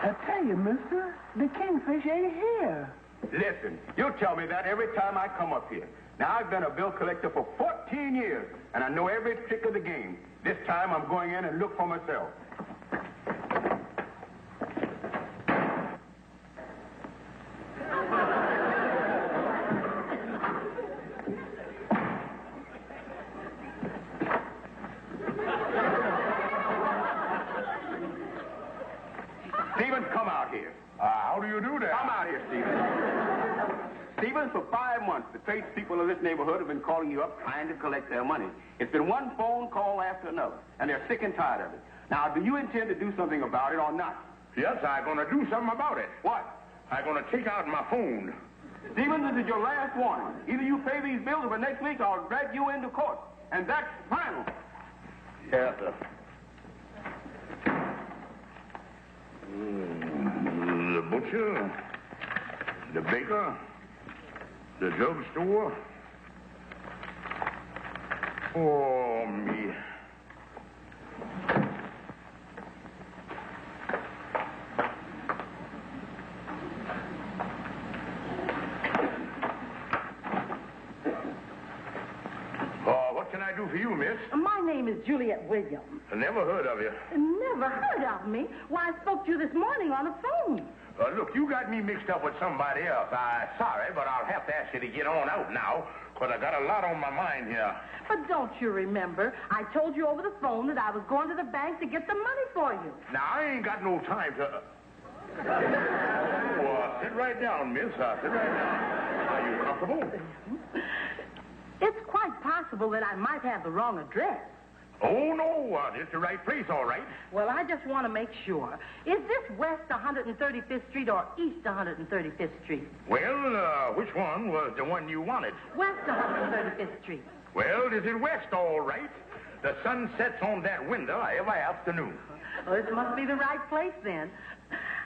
I tell you, mister, the kingfish ain't here. Listen, you tell me that every time I come up here. Now, I've been a bill collector for 14 years, and I know every trick of the game. This time, I'm going in and look for myself. Stevens, come out here. How do you do that? Come out here, Stevens. Stevens, for 5 months, the tradespeople of this neighborhood have been calling you up trying to collect their money. It's been one phone call after another, and they're sick and tired of it. Now, do you intend to do something about it or not? Yes, I'm going to do something about it. What? I'm going to take out my phone. Stevens, this is your last warning. Either you pay these bills or next week I'll drag you into court. And that's final. Yes, sir. The butcher, the baker, the drugstore. Oh, me. What can I do for you, miss? My name is Juliet Williams. I never heard of you. Never heard of me? Why, I spoke to you this morning on the phone. Look, you got me mixed up with somebody else. I'm sorry, but I'll have to ask you to get on out now, because I got a lot on my mind here. But don't you remember, I told you over the phone that I was going to the bank to get the money for you. Now, I ain't got no time to... sit right down, miss. Sit right down. Are you comfortable? It's quite possible that I might have the wrong address. Oh, no. It's the right place, all right. Well, I just want to make sure. Is this West 135th Street or East 135th Street? Well, which one was the one you wanted? West 135th Street. Well, this is West, all right. The sun sets on that window every afternoon. Well, this must be the right place, then.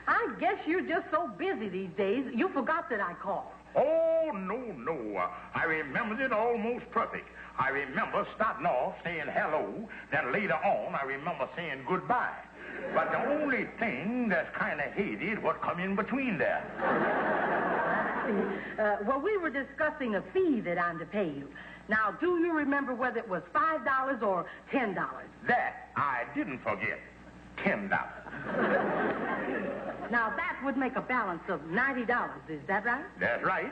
I guess you're just so busy these days, you forgot that I called. Oh, no. I remembered it almost perfect. I remember starting off saying hello, then later on I remember saying goodbye. But the only thing that's kind of hazy is what come in between there. Well, we were discussing a fee that I'm to pay you. Now, do you remember whether it was $5 or $10? That I didn't forget. $10. Now, that would make a balance of $90. Is that right? That's right.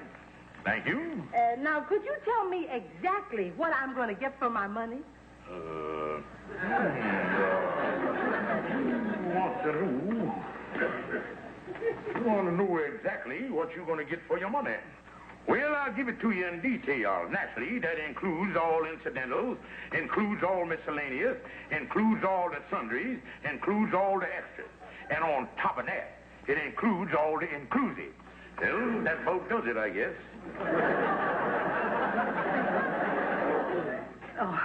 Thank you. Now, could you tell me exactly what I'm going to get for my money? You want to know exactly what you're going to get for your money. Well, I'll give it to you in detail. Naturally, that includes all incidentals, includes all miscellaneous, includes all the sundries, includes all the extras. And on top of that, it includes all the inclusive. Well, that about does it, I guess. Oh,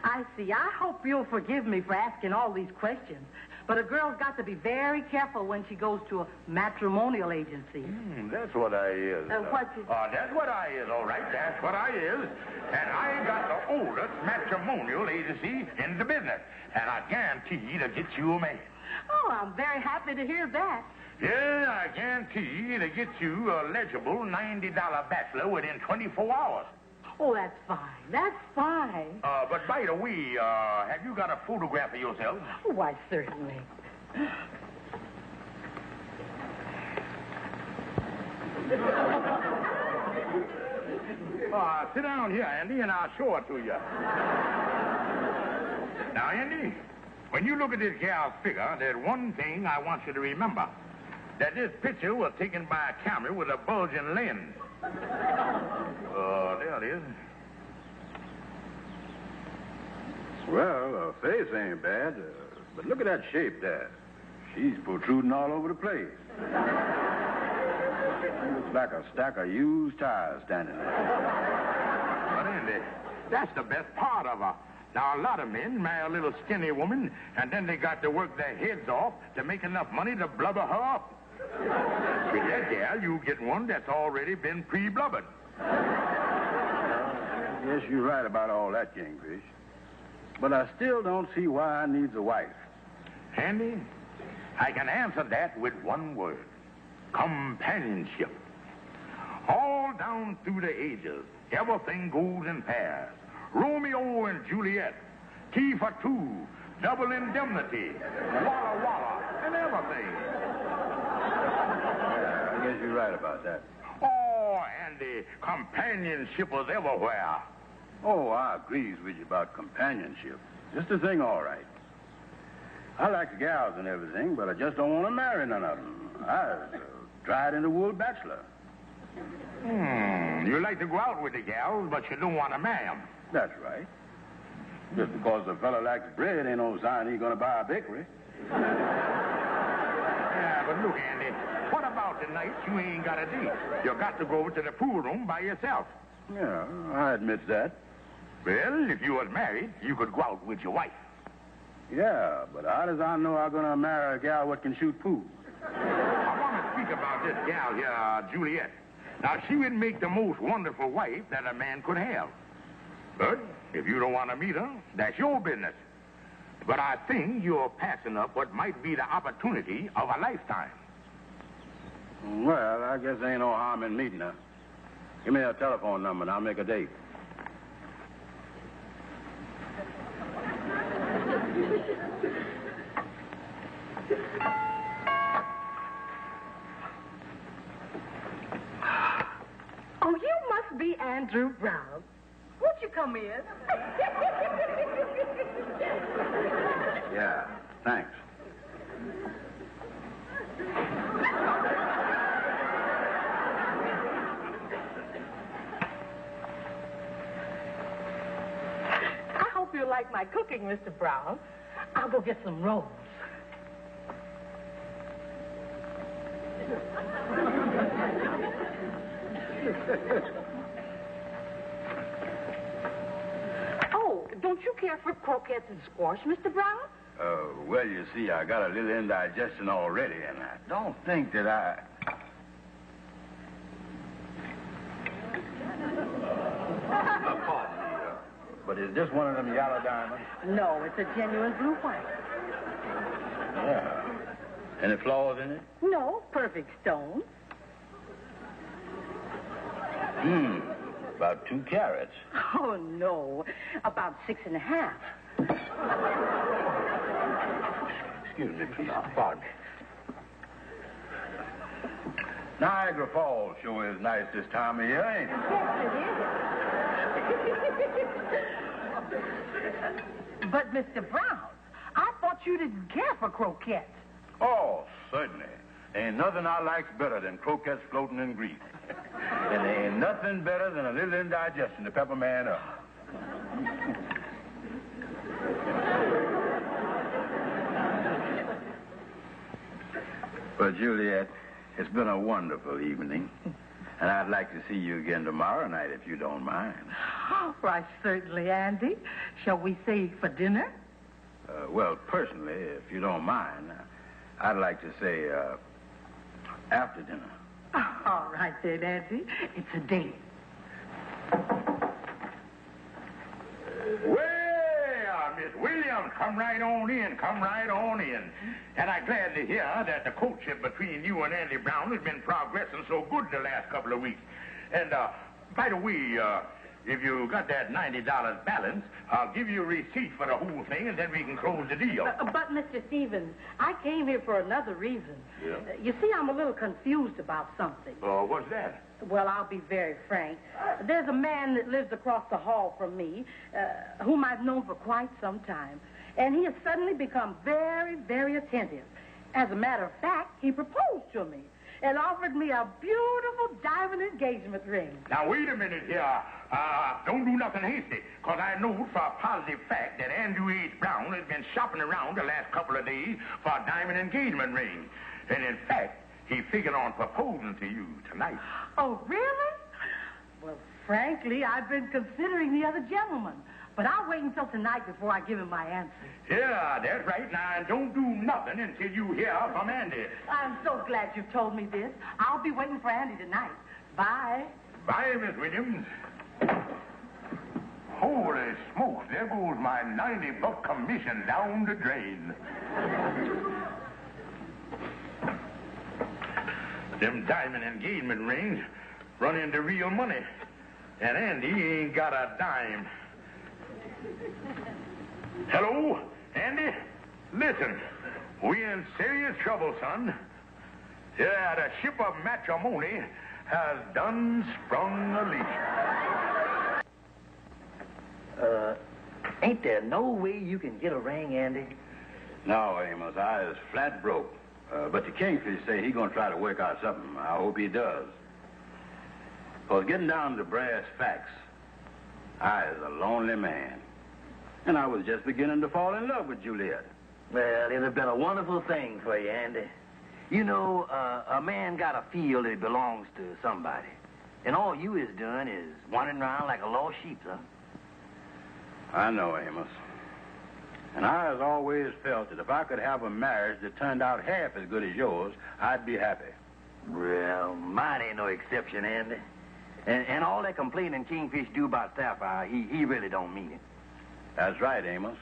I see. I hope you'll forgive me for asking all these questions. But a girl's got to be very careful when she goes to a matrimonial agency. That's what I is. That's what I is, all right. That's what I is. And I got the oldest matrimonial agency in the business. And I guarantee to get you a man. Oh, I'm very happy to hear that. Yeah, I guarantee to get you a legible $90 bachelor within 24 hours. Oh, that's fine. That's fine. But by the way, have you got a photograph of yourself? Oh, why, certainly. Sit down here, Andy, and I'll show it to you. Now, Andy, when you look at this gal's figure, there's one thing I want you to remember. That this picture was taken by a camera with a bulging lens. There it is. Well, her face ain't bad, but look at that shape there. She's protruding all over the place. She looks like a stack of used tires standing there. But Andy, that's the best part of her. Now, a lot of men marry a little skinny woman, and then they got to work their heads off to make enough money to blubber her up. With that gal, you get one that's already been pre-blubbered. Yes, you're right about all that, Kingfish. But I still don't see why I needs a wife. Andy, I can answer that with one word. Companionship. All down through the ages, everything goes in pairs. Romeo and Juliet, T for two, double indemnity, Walla Walla, and everything. Yeah, I guess you're right about that. Oh, Andy, companionship was everywhere. Oh, I agrees with you about companionship. Just a thing, all right. I like the gals and everything, but I just don't want to marry none of them. I tried-in-the-wool bachelor. You like to go out with the gals, but you don't want to marry them. That's right. Just because a fella likes bread ain't no sign he's gonna buy a bakery. Yeah, but look, Andy, what about the night you ain't got a date? You got to go over to the pool room by yourself. Yeah, I admit that. Well, if you was married, you could go out with your wife. Yeah, but how does I know I'm gonna marry a gal what can shoot pool? I want to speak about this gal here, Juliet. Now, she would make the most wonderful wife that a man could have. But if you don't want to meet her, that's your business. But I think you're passing up what might be the opportunity of a lifetime. Well, I guess there ain't no harm in meeting her. Give me her telephone number and I'll make a date. Oh, you must be Andrew Brown. Won't you come in? Yeah, thanks. I hope you like my cooking, Mr. Brown. I'll go get some rolls. Oh, don't you care for croquettes and squash, Mr. Brown? Well, you see, I got a little indigestion already, and I don't think that I... Pardon me, but is this one of them yellow diamonds? No, it's a genuine blue white. Yeah. Any flaws in it? No, perfect stone. About 2 carats. Oh, no, about 6.5. Excuse me, please. Pardon me. Niagara Falls sure is nice this time of year, ain't it? Yes, it is. But, Mr. Brown, I thought you didn't care for croquettes. Oh, certainly. Ain't nothing I likes better than croquettes floating in grease. And there ain't nothing better than a little indigestion to pepper man up. Well, Juliet, it's been a wonderful evening. And I'd like to see you again tomorrow night, if you don't mind. Why, certainly, Andy. Shall we say for dinner? Well, personally, if you don't mind, I'd like to say after dinner. All right, then, Andy. It's a date. Well, Miss Williams, come right on in. Come right on in. And I'm glad to hear that the courtship between you and Andy Brown has been progressing so good the last couple of weeks. And, by the way, if you got that $90 balance, I'll give you a receipt for the whole thing, and then we can close the deal. But, Mr. Stevens, I came here for another reason. Yeah? You see, I'm a little confused about something. What's that? Well, I'll be very frank. There's a man that lives across the hall from me, whom I've known for quite some time. And he has suddenly become very, very attentive. As a matter of fact, he proposed to me and offered me a beautiful diamond engagement ring. Now, wait a minute here. Don't do nothing hasty, because I know for a positive fact that Andrew H. Brown has been shopping around the last couple of days for a diamond engagement ring. And in fact, he figured on proposing to you tonight. Oh, really? Well, frankly, I've been considering the other gentleman. But I'll wait until tonight before I give him my answer. Yeah, that's right. Now, don't do nothing until you hear from Andy. I'm so glad you told me this. I'll be waiting for Andy tonight. Bye. Bye, Miss Williams. Holy smokes, there goes my $90 commission down the drain. Them diamond engagement rings run into real money. And Andy ain't got a dime. Hello, Andy? Listen, we in serious trouble, son. Yeah, the ship of matrimony has done sprung a leak. Ain't there no way you can get a ring, Andy? No, Amos, I is flat broke. But the Kingfish say he gonna try to work out something. I hope he does. 'Cause getting down to the brass facts, I is a lonely man. And I was just beginning to fall in love with Juliet. Well, it'd have been a wonderful thing for you, Andy. You know, a man gotta feel that he belongs to somebody. And all you is doing is wandering around like a lost sheep, son. I know, Amos. And I has always felt that if I could have a marriage that turned out half as good as yours, I'd be happy. Well, mine ain't no exception, Andy. And all that complaining Kingfish do about Sapphire, he really don't mean it. That's right, Amos.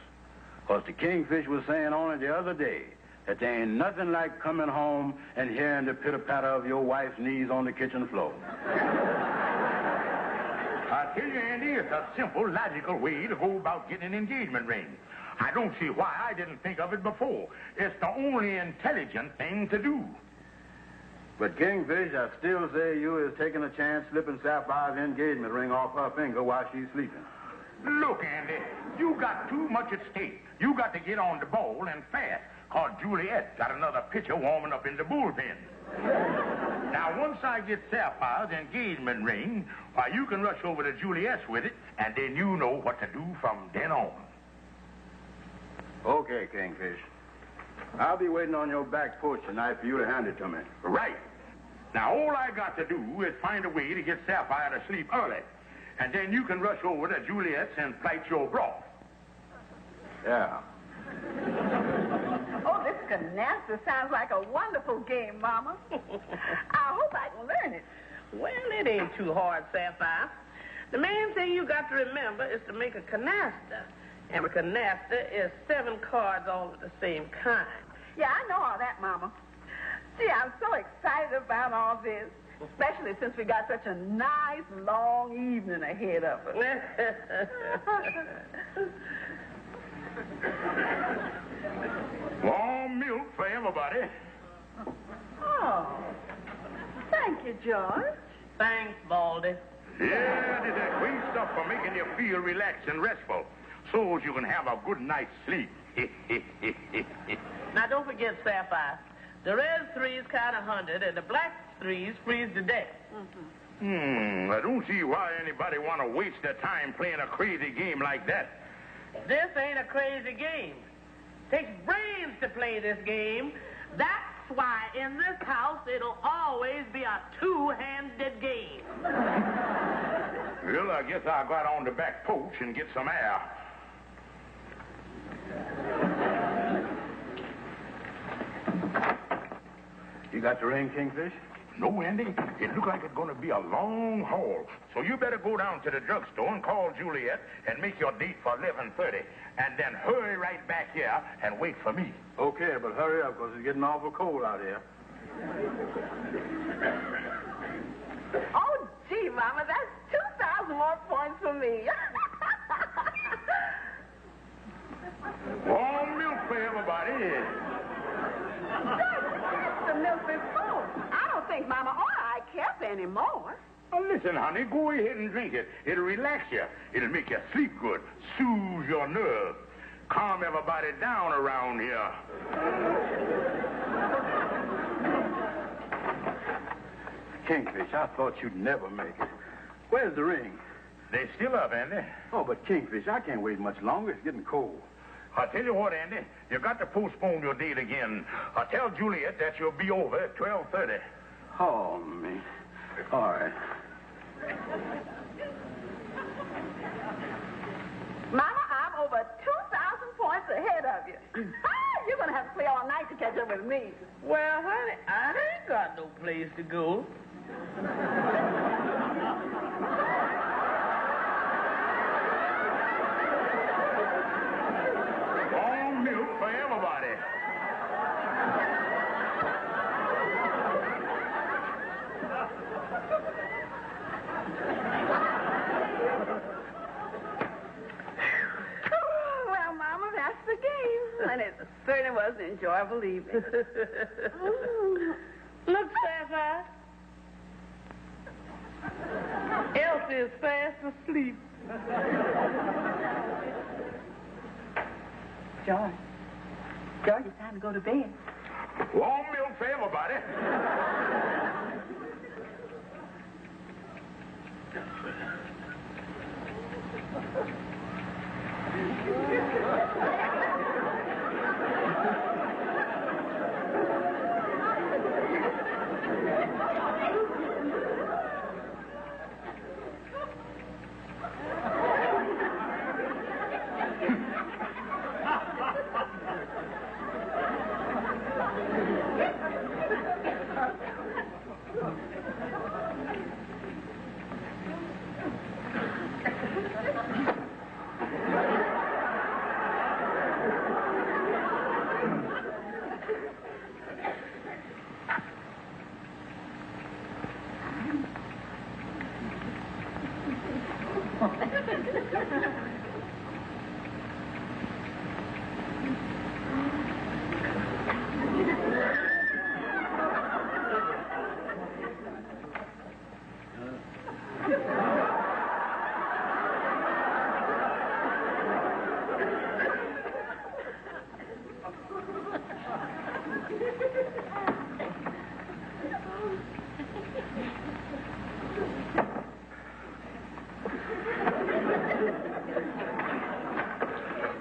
'Cause the Kingfish was saying only the other day that there ain't nothing like coming home and hearing the pitter-patter of your wife's knees on the kitchen floor. I tell you, Andy, it's a simple, logical way to go about getting an engagement ring. I don't see why I didn't think of it before. It's the only intelligent thing to do. But Kingfish, I still say you is taking a chance slipping Sapphire's engagement ring off her finger while she's sleeping. Look, Andy, you got too much at stake. You got to get on the ball and fast, 'cause Juliet got another pitcher warming up in the bullpen. Now, once I get Sapphire's engagement ring, why, you can rush over to Juliet's with it, and then you know what to do from then on. Okay, Kingfish. I'll be waiting on your back porch tonight for you to hand it to me. Right. Now, all I got to do is find a way to get Sapphire to sleep early. And then you can rush over to Juliet's and plight your broth. Yeah. Oh, this canasta sounds like a wonderful game, Mama. I hope I can learn it. Well, it ain't too hard, Sapphire. The main thing you got to remember is to make a canasta. And a canasta is 7 cards all of the same kind. Yeah, I know all that, Mama. Gee, I'm so excited about all this, especially since we got such a nice, long evening ahead of us. Warm milk for everybody. Oh, thank you, George. Thanks, Baldy. Yeah, this is great stuff for making you feel relaxed and restful, so you can have a good night's sleep. Now, don't forget, Sapphire. The red 3s count 100, and the black 3s freeze to death. I don't see why anybody want to waste their time playing a crazy game like that. This ain't a crazy game. Takes brains to play this game. That's why in this house it'll always be a 2-handed game. Well, I guess I'll go out on the back porch and get some air. You got the ring, Kingfish? No, Andy. It looks like it's going to be a long haul. So you better go down to the drugstore and call Juliet and make your date for 11:30. And then hurry right back here and wait for me. Okay, but hurry up, because it's getting awful cold out here. Oh, gee, Mama, that's 2,000 more points for me. Warm milk for everybody. That's the milk before. I don't think Mama or I kept any more. Now, listen, honey, go ahead and drink it. It'll relax you. It'll make you sleep good, soothe your nerves, calm everybody down around here. Kingfish, I thought you'd never make it. Where's the ring? They still up, Andy. Oh, but Kingfish, I can't wait much longer. It's getting cold. I'll tell you what, Andy, you got to postpone your date again. I'll tell Juliet that you'll be over at 12:30. Oh, me. All right. Mama, I'm over 2,000 points ahead of you. You're going to have to play all night to catch up with me. Well, honey, I ain't got no place to go. Warm milk for everybody. And it certainly was an enjoyable evening. Look, Sapphire. Elsie is fast asleep. George, it's time to go to bed. Warm milk for everybody.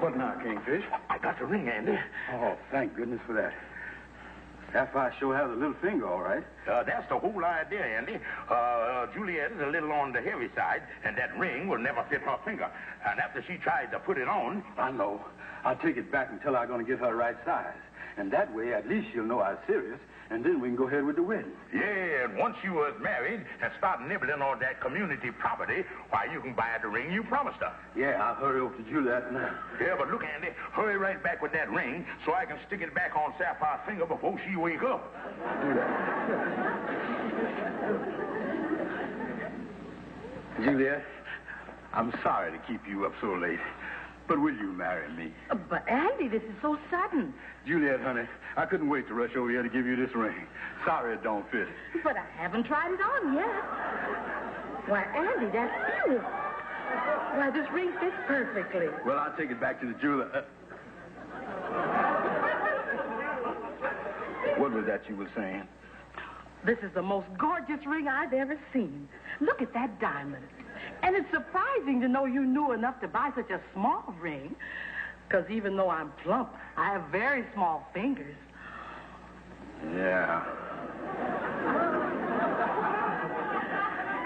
What now, Kingfish? I got the ring, Andy. Oh, thank goodness for that. Sapphire sure has a little finger, all right. That's the whole idea, Andy. Juliet is a little on the heavy side, and that ring will never fit her finger. And after she tried to put it on... I know. I'll take it back until I'm going to get her right size. And that way, at least she'll know I'm serious, and then we can go ahead with the wedding. Yeah, and once you was married and start nibbling on that community property, why, you can buy the ring you promised her. Yeah, I'll hurry over to Juliet now. Yeah, but look, Andy, hurry right back with that ring so I can stick it back on Sapphire's finger before she wake up. Do that. Juliet, I'm sorry to keep you up so late, but will you marry me? But, Andy, this is so sudden. Juliet, honey, I couldn't wait to rush over here to give you this ring. Sorry it don't fit. But I haven't tried it on yet. Why, Andy, that's beautiful. Why, this ring fits perfectly. Well, I'll take it back to the jeweler. What was that you were saying? This is the most gorgeous ring I've ever seen. Look at that diamond. And it's surprising to know you knew enough to buy such a small ring. Because even though I'm plump, I have very small fingers. Yeah.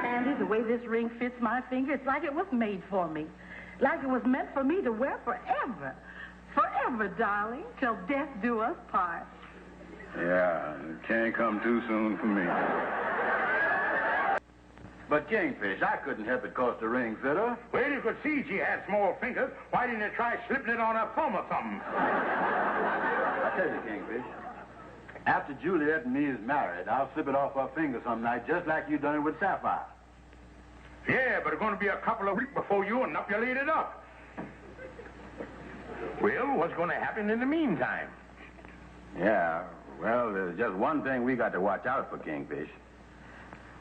Andy, the way this ring fits my finger, it's like it was made for me. Like it was meant for me to wear forever. Forever, darling, till death do us part. Yeah, it can't come too soon for me. But, Kingfish, I couldn't help it cause the ring fit her. Well, you could see she had small fingers. Why didn't you try slipping it on her thumb or something? I tell you, Kingfish, after Juliet and me is married, I'll slip it off her finger some night, just like you done it with Sapphire. Yeah, but it's going to be a couple of weeks before you inoculate it up. Well, what's going to happen in the meantime? Yeah, well, there's just one thing we got to watch out for, Kingfish.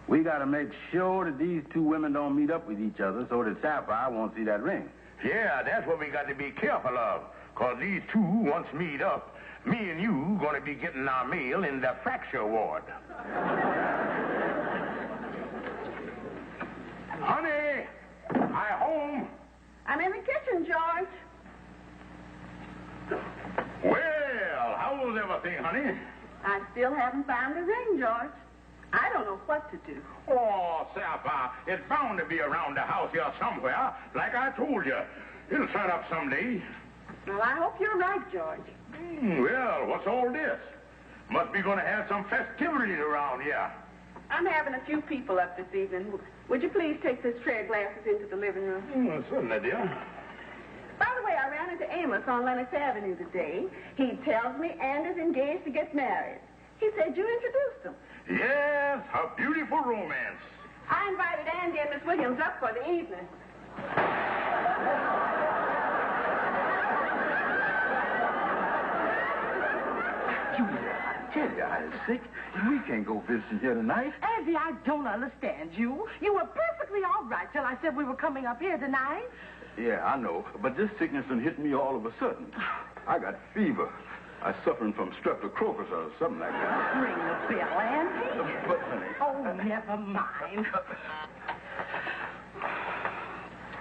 We got to make sure that these two women don't meet up with each other so that Sapphire won't see that ring. Yeah, that's what we got to be careful of. Because these two, once meet up, me and you going to be getting our mail in the fracture ward. Honey, I home. I'm in the kitchen, George. Well, how's everything, honey? I still haven't found the ring, George. I don't know what to do. Oh, Sapphire, it's bound to be around the house here somewhere, like I told you. It'll turn up someday. Well, I hope you're right, George. Well, what's all this? Must be going to have some festivities around here. I'm having a few people up this evening. Would you please take this tray of glasses into the living room? Certainly, dear. By the way, I ran into Amos on Lennox Avenue today. He tells me Andy's engaged to get married. He said you introduced him. Yes, a beautiful romance. I invited Andy and Miss Williams up for the evening. Julia, I tell you, I was sick, and we can't go visiting here tonight. Andy, I don't understand you. You were perfectly all right till I said we were coming up here tonight. Yeah, I know, but this sickness done hit me all of a sudden. I got fever. I'm suffering from streptococcus or something like that. Ring the bell, Andy. But, honey... Oh, never mind.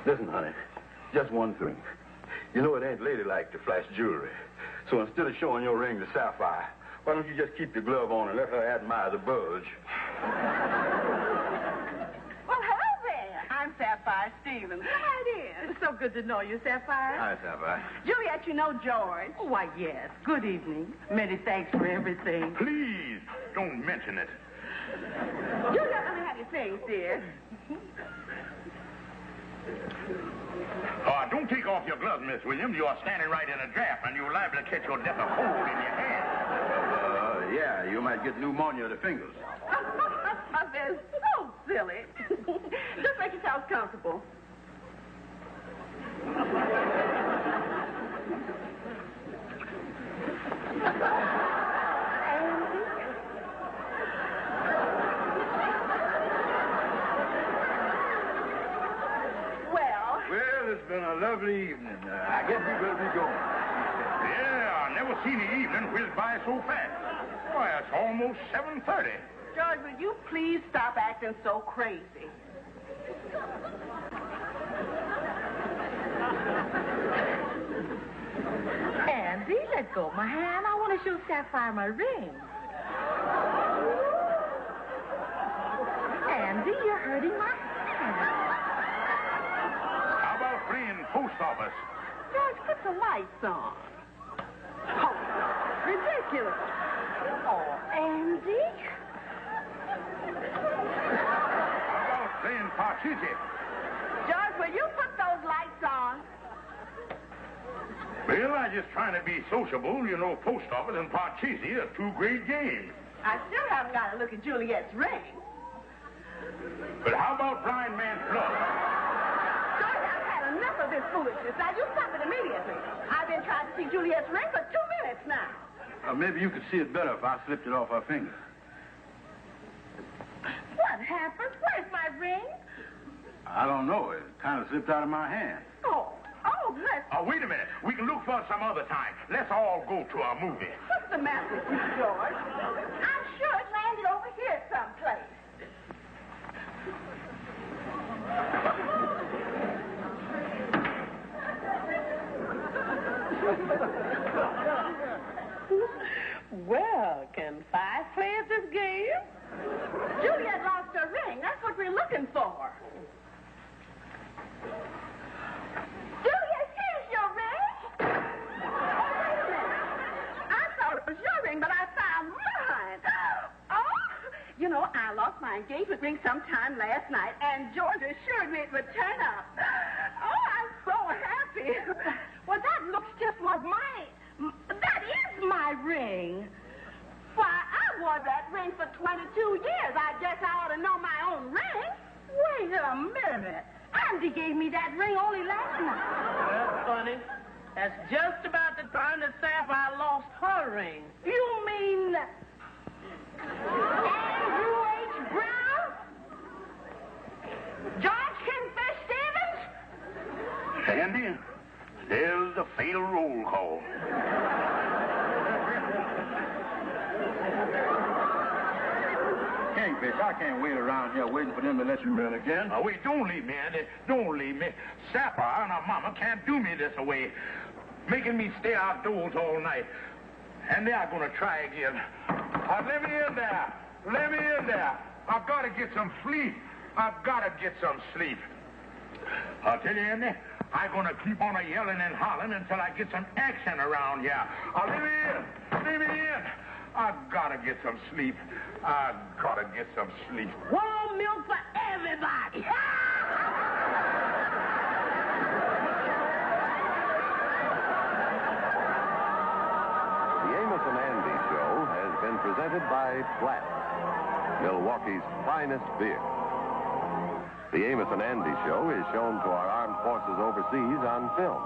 Listen, honey, just one thing. You know it ain't ladylike to flash jewelry. So instead of showing your ring to Sapphire, why don't you just keep the glove on and let her admire the bulge? Well, hello there. I'm Sapphire Stevens. Come right in. It's so good to know you, Sapphire. Hi, Sapphire. Juliet, you know George. Oh, why, yes. Good evening. Many thanks for everything. Please, don't mention it. Juliet, let me have your things, dear. Don't take off your gloves, Miss Williams. You are standing right in a draft, and you're liable to catch your death of cold in your hand. Yeah, you might get pneumonia of the fingers. They're so silly. Just make yourselves comfortable. Well, it's been a lovely evening. I guess we better be going. Yeah, I never seen the evening whiz by so fast. Why, it's almost 7:30. George, will you please stop acting so crazy? Andy, let go of my hand. I want to show Sapphire my ring. Andy, you're hurting my hand. How about playing post office? George, put the lights on. Oh, ridiculous. Oh, Andy. How about playing Parcheesi? George, will you put those lights on? Well, I'm just trying to be sociable. You know, post office and Parcheesi are two great games. I still haven't got to look at Juliet's ring. But how about blind man's bluff? George, I've had enough of this foolishness. Now, you stop it immediately. I've been trying to see Juliet's ring for 2 minutes now. Maybe you could see it better if I slipped it off her finger. What happened? Where's my ring? I don't know. It kind of slipped out of my hand. Oh, bless. Wait a minute. We can look for it some other time. Let's all go to a movie. What's the matter with you, George? I'm sure it landed over here someplace. Well, can 5 play at this game? Juliet lost her ring. That's what we're looking for. Juliet, here's your ring. Oh, wait a minute. I thought it was your ring, but I found mine. Oh, you know, I lost my engagement ring sometime last night, and George assured me it would turn up. Oh, I'm so happy. Well, that looks just like mine. That is my ring. Why, I wore that ring for 22 years. I guess I ought to know my own ring. Wait a minute. Andy gave me that ring only last night. That's funny. That's just about the time that Sapphire lost her ring. You mean Andrew H. Brown? George Kingfish Stevens? Sandy, there's the fatal roll call. Kingfish, I can't wait around here waiting for them to let you in again. Wait, don't leave me, Andy. Don't leave me. Sapphire and her mama can't do me this away, making me stay outdoors all night. And they are going to try again. Let me in there. Let me in there. I've got to get some sleep. I've got to get some sleep. I'll tell you, Andy, I'm going to keep on yelling and hollering until I get some action around here. Let me in. Let me in. I've got to get some sleep. I've got to get some sleep. Warm milk for everybody. The Amos and Andy Show has been presented by Platt, Milwaukee's finest beer. The Amos and Andy Show is shown to our armed forces overseas on film.